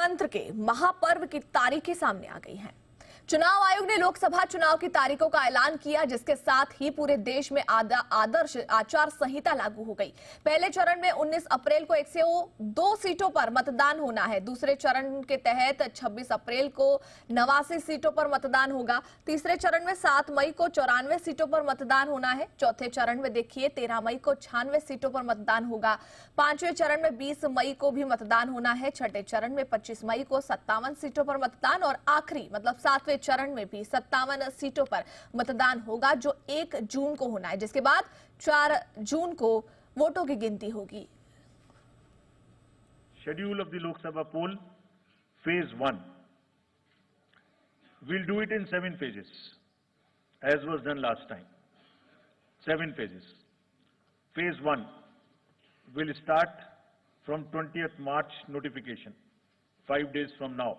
लोकतंत्र के महापर्व की तारीखें सामने आ गई हैं। चुनाव आयोग ने लोकसभा चुनाव की तारीखों का ऐलान किया, जिसके साथ ही पूरे देश में आदर्श आचार संहिता लागू हो गई। पहले चरण में 19 अप्रैल को 102 सीटों पर मतदान होना है। दूसरे चरण के तहत 26 अप्रैल को 89 सीटों पर मतदान होगा। तीसरे चरण में 7 मई को 94 सीटों पर मतदान होना है। चौथे चरण में देखिए 13 मई को 96 सीटों पर मतदान होगा। पांचवें चरण में 20 मई को भी मतदान होना है। छठे चरण में 25 मई को 57 सीटों पर मतदान और आखिरी मतलब 7वें चरण में भी 57 सीटों पर मतदान होगा, जो 1 जून को होना है, जिसके बाद 4 जून को वोटों की गिनती होगी। Schedule of the Lok Sabha poll, phase 1. We'll do it in 7 phases, as was done last time. 7 phases. Phase 1 will start from 20th March notification, 5 days from now.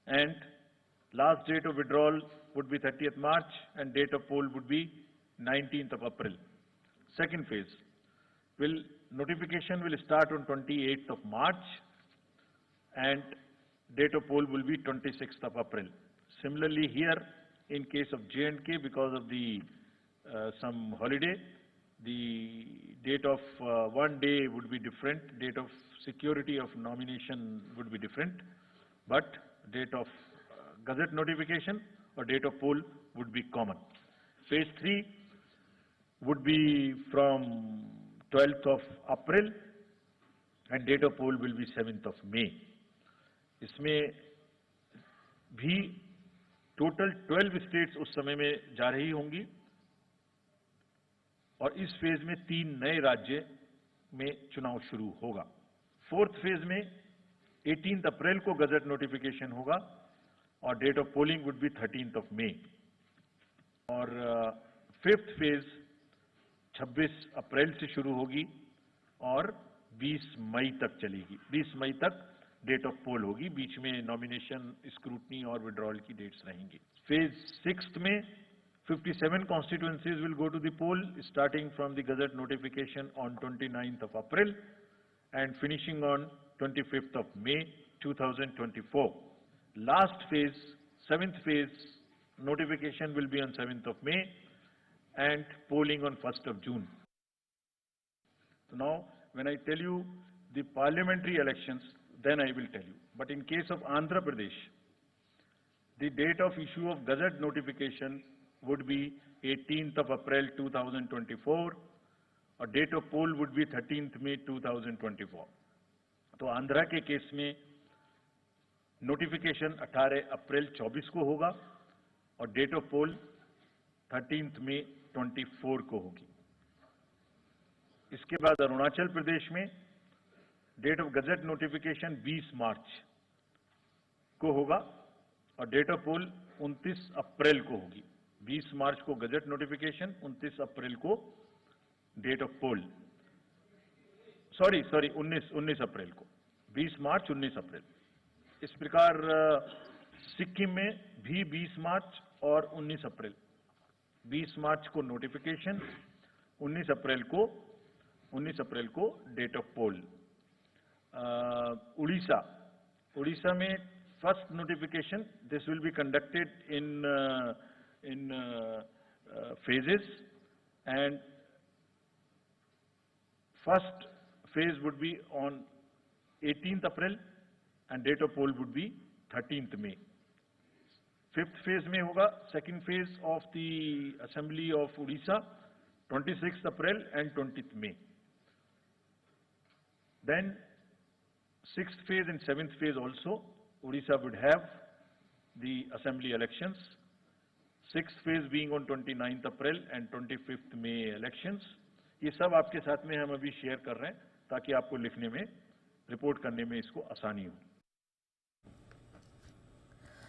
And last date of withdrawal would be 30th March and date of poll would be 19th of April. Second phase, notification will start on 28th of March and date of poll will be 26th of April. Similarly here, in case of J&K, because of the some holiday, the date of one day would be different, date of security of nomination would be different, but date of Gazette notification or date of poll would be common. Phase 3 would be from 12th of April and date of poll will be 7th of May. इसमें भी total 12 states उस समय में जा रही होंगी और इस फेज में 3 नए राज्य में चुनाव शुरू होगा। फोर्थ फेज में 18 अप्रैल को गजट नोटिफिकेशन होगा और date of polling would be 13th of May। और फिफ्थ फेज 26 अप्रैल से शुरू होगी और 20 मई तक चलेगी। 20 मई तक डेट ऑफ पोल होगी, बीच में नॉमिनेशन, स्क्रूटनी और विड्रॉल की डेट्स रहेंगी। फेज 6 में 57 constituencies will go to the poll starting from the gazette notification on 29th of April and finishing on 25th of May 2024. Last phase, 7th phase, notification will be on 7th of May and polling on 1st of June. So now, when I tell you the parliamentary elections, then I will tell you. But in case of Andhra Pradesh, the date of issue of gazette notification would be 18th of April 2024 और date of poll would be 13th May 2024. तो आंध्रा के case में notification 18 अप्रैल 24 को होगा और date of pole 13th May 24 को होगी। इसके बाद अरुणाचल प्रदेश में डेट ऑफ गजट नोटिफिकेशन 20 मार्च को होगा और डेट ऑफ पोल 29 अप्रैल को होगी। 20 मार्च को गजट नोटिफिकेशन, 29 अप्रैल को डेट ऑफ पोल। सॉरी 19 अप्रैल को, 20 मार्च 19 अप्रैल। इस प्रकार सिक्किम में भी 20 मार्च और 19 अप्रैल। 20 मार्च को नोटिफिकेशन, 19 अप्रैल को डेट ऑफ पोल। उड़ीसा में first notification, this will be conducted in phases and first phase would be on 18th April and date of poll would be 13th May. Fifth phase में होगा second phase of the Assembly of Odisha 26th April and 20th May. Then sixth phase and seventh phase also Odisha would have the Assembly elections. Sixth phase being on 29th April and 25th May elections. ये सब आपके साथ में हम अभी share कर रहे हैं ताकि आपको लिखने में, रिपोर्ट करने में इसको आसानी हो।